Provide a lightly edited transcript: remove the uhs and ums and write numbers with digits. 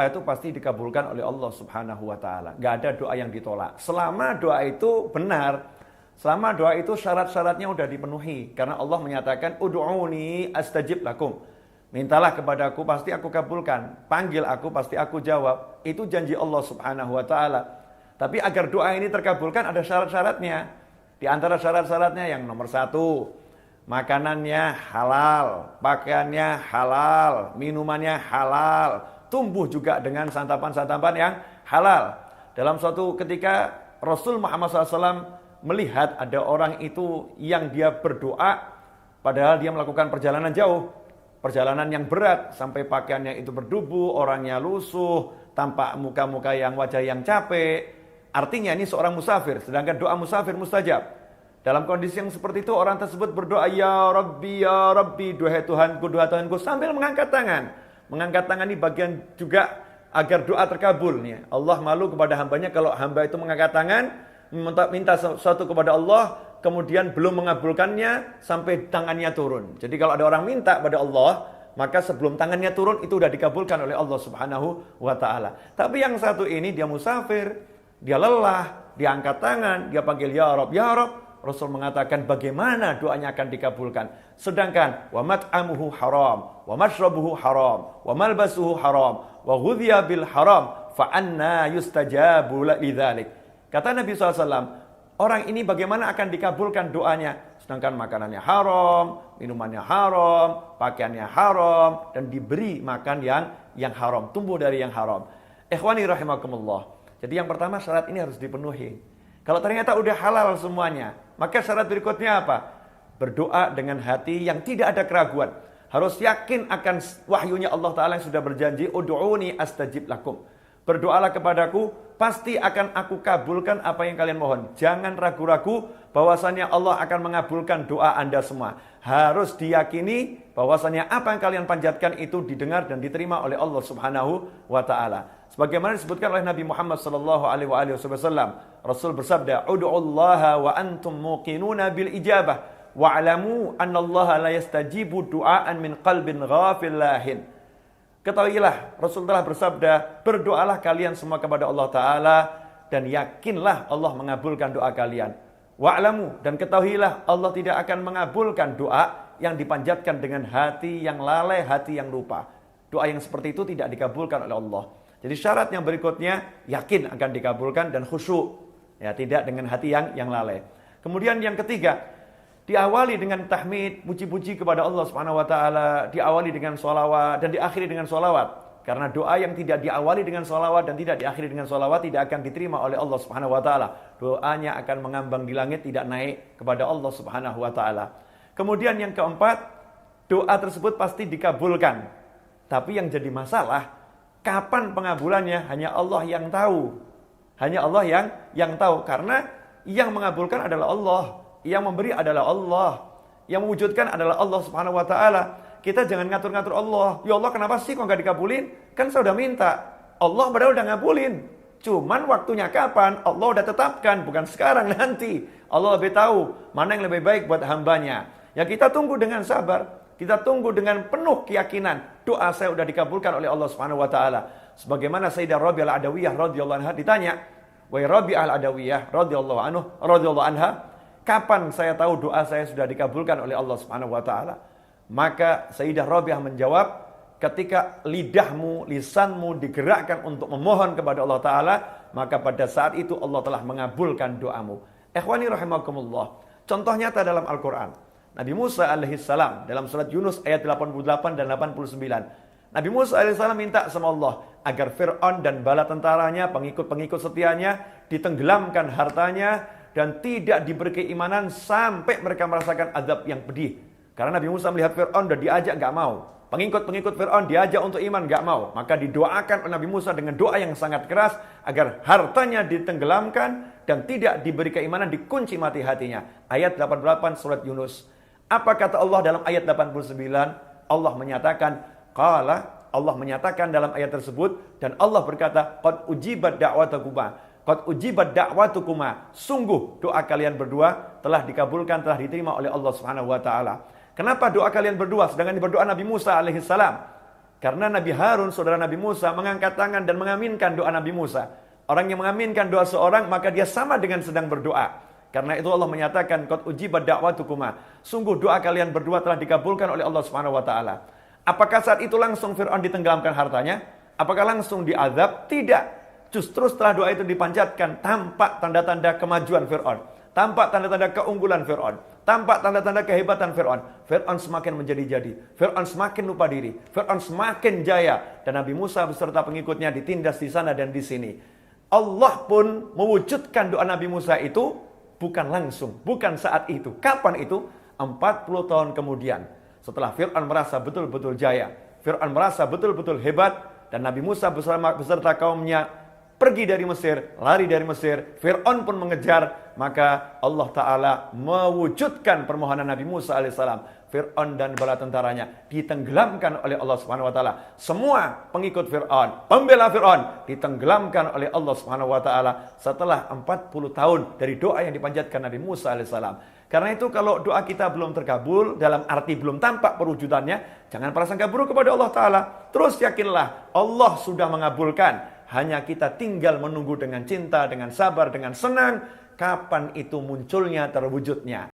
doa itu pasti dikabulkan oleh Allah Subhanahu wa taala. Enggak ada doa yang ditolak. Selama doa itu benar, selama doa itu syarat-syaratnya sudah dipenuhi. Karena Allah menyatakan ud'uni astajib lakum. Mintalah kepadaku pasti aku kabulkan. Panggil aku pasti aku jawab. Itu janji Allah Subhanahu wa taala. Tapi agar doa ini terkabulkan ada syarat-syaratnya. Di antara syarat-syaratnya yang nomor 1, makanannya halal, pakaiannya halal, minumannya halal, tumbuh juga dengan santapan-santapan yang halal. Dalam suatu ketika Rasul Muhammad SAW melihat ada orang itu yang dia berdoa padahal dia melakukan perjalanan jauh, perjalanan yang berat sampai pakaiannya itu berdebu, orangnya lusuh, tampak muka-muka yang wajah yang capek. Artinya ini seorang musafir, sedangkan doa musafir mustajab. Dalam kondisi yang seperti itu orang tersebut berdoa ya Rabbi, duhai Tuhanku sambil mengangkat tangan. Mengangkat tangan ini bagian juga agar doa terkabul. Allah malu kepada hambanya kalau hamba itu mengangkat tangan minta sesuatu kepada Allah kemudian belum mengabulkannya sampai tangannya turun. Jadi kalau ada orang minta pada Allah, maka sebelum tangannya turun itu sudah dikabulkan oleh Allah Subhanahu wa taala. Tapi yang satu ini dia musafir, dia lelah, dia angkat tangan, dia panggil ya Rabb, ya Rabb. Rasul mengatakan bagaimana doanya akan dikabulkan. Sedangkan wa mat'amuhu haram, wa mashrabuhu haram, wa malbasuhu haram, wa ghudhiya bil haram, fa anna yustajabu lidzalik. Kata Nabi SAW, orang ini bagaimana akan dikabulkan doanya? Sedangkan makanannya haram, minumannya haram, pakaiannya haram, dan diberi makan yang haram, tumbuh dari yang haram. Ikhwani rahimakumullah. Jadi yang pertama syarat ini harus dipenuhi. Kalau ternyata udah halal semuanya, maka syarat berikutnya apa? Berdoa dengan hati yang tidak ada keraguan. Harus yakin akan wahyunya Allah Ta'ala yang sudah berjanji, ud'uni astajib lakum. Berdoalah kepadaku, pasti akan aku kabulkan apa yang kalian mohon. Jangan ragu-ragu bahwasannya Allah akan mengabulkan doa Anda semua. Harus diyakini bahwasannya apa yang kalian panjatkan itu didengar dan diterima oleh Allah Subhanahu wa taala. Sebagaimana disebutkan oleh Nabi Muhammad sallallahu alaihi wasallam, Rasul bersabda, "Ud'ullaha wa antum muqinuna bil ijabah wa'lamu annallaha la yastajibu du'aan min qalbin ghafil lahin." Ketahuilah, Rasul telah bersabda, berdoalah kalian semua kepada Allah Ta'ala dan yakinlah Allah mengabulkan doa kalian. Wa'lamu, dan ketahuilah Allah tidak akan mengabulkan doa yang dipanjatkan dengan hati yang lalai, hati yang lupa. Doa yang seperti itu tidak dikabulkan oleh Allah. Jadi syarat yang berikutnya, yakin akan dikabulkan dan khusyuk. Ya, tidak dengan hati yang lalai. Kemudian yang ketiga, diawali dengan tahmid, puji-puji kepada Allah Subhanahu wa taala, diawali dengan sholawat dan diakhiri dengan sholawat. Karena doa yang tidak diawali dengan sholawat dan tidak diakhiri dengan sholawat tidak akan diterima oleh Allah Subhanahu wa taala. Doanya akan mengambang di langit, tidak naik kepada Allah Subhanahu wa taala. Kemudian yang keempat, doa tersebut pasti dikabulkan. Tapi yang jadi masalah, kapan pengabulannya hanya Allah yang tahu. Hanya Allah yang tahu, karena yang mengabulkan adalah Allah. Yang memberi adalah Allah. Yang mewujudkan adalah Allah Subhanahu wa taala. Kita jangan ngatur-ngatur Allah. Ya Allah, kenapa sih kok enggak dikabulin? Kan saya udah minta. Allah padahal udah ngabulin. Cuman waktunya kapan? Allah udah tetapkan, bukan sekarang, nanti. Allah lebih tahu mana yang lebih baik buat hambanya. Ya kita tunggu dengan sabar. Kita tunggu dengan penuh keyakinan. Doa saya udah dikabulkan oleh Allah Subhanahu wa taala. Sebagaimana Sayyidah Rabi'ah al-Adawiyah radhiyallahu anha ditanya, "Wahai Rabi'ah al-Adawiyah radhiyallahu anha, kapan saya tahu doa saya sudah dikabulkan oleh Allah Subhanahu wa taala?" Maka Sayyidah Rabi'ah menjawab, ketika lidahmu, lisanmu digerakkan untuk memohon kepada Allah taala, maka pada saat itu Allah telah mengabulkan doamu. Ikhwani rahimakumullah. Contoh nyata dalam Al-Qur'an. Nabi Musa alaihissalam dalam surat Yunus ayat 88 dan 89. Nabi Musa alaihissalam minta sama Allah agar Fir'aun dan bala tentaranya, pengikut-pengikut setianya, ditenggelamkan hartanya dan tidak diberi keimanan sampai mereka merasakan azab yang pedih. Karena Nabi Musa melihat Fir'aun dan diajak gak mau. Pengikut-pengikut Fir'aun diajak untuk iman gak mau. Maka didoakan oleh Nabi Musa dengan doa yang sangat keras agar hartanya ditenggelamkan dan tidak diberi keimanan, dikunci mati hatinya. Ayat 88 surat Yunus. Apa kata Allah dalam ayat 89? Allah menyatakan dalam ayat tersebut, dan Allah berkata, qad ujibat da'watukuma, sungguh doa kalian berdua telah dikabulkan, telah diterima oleh Allah Subhanahu wa taala. Kenapa doa kalian berdua sedangkan berdoa Nabi Musa alaihissalam? Karena Nabi Harun, saudara Nabi Musa, mengangkat tangan dan mengaminkan doa Nabi Musa. Orang yang mengaminkan doa seorang, maka dia sama dengan sedang berdoa. Karena itu Allah menyatakan, qad ujibat da'watukuma. Sungguh doa kalian berdua telah dikabulkan oleh Allah Subhanahu wa taala. Apakah saat itu langsung Fir'aun ditenggelamkan hartanya? Apakah langsung diazab? Tidak. Justru setelah doa itu dipanjatkan, tampak tanda-tanda kemajuan Fir'aun. Tampak tanda-tanda keunggulan Fir'aun. Tampak tanda-tanda kehebatan Fir'aun. Fir'aun semakin menjadi-jadi. Fir'aun semakin lupa diri. Fir'aun semakin jaya. Dan Nabi Musa beserta pengikutnya ditindas di sana dan di sini. Allah pun mewujudkan doa Nabi Musa itu bukan langsung. Bukan saat itu. Kapan itu? 40 tahun kemudian. Setelah Fir'aun merasa betul-betul jaya. Fir'aun merasa betul-betul hebat. Dan Nabi Musa beserta kaumnya pergi dari Mesir, lari dari Mesir, Fir'aun pun mengejar, maka Allah Ta'ala mewujudkan permohonan Nabi Musa alaihissalam. Fir'aun dan bala tentaranya ditenggelamkan oleh Allah Subhanahu wa taala. Semua pengikut Fir'aun, pembela Fir'aun ditenggelamkan oleh Allah Subhanahu wa taala setelah 40 tahun dari doa yang dipanjatkan Nabi Musa alaihissalam. Karena itu kalau doa kita belum terkabul, dalam arti belum tampak perwujudannya, jangan prasangka buruk kepada Allah Ta'ala. Terus yakinlah Allah sudah mengabulkan. Hanya kita tinggal menunggu dengan cinta, dengan sabar, dengan senang. Kapan itu munculnya, terwujudnya.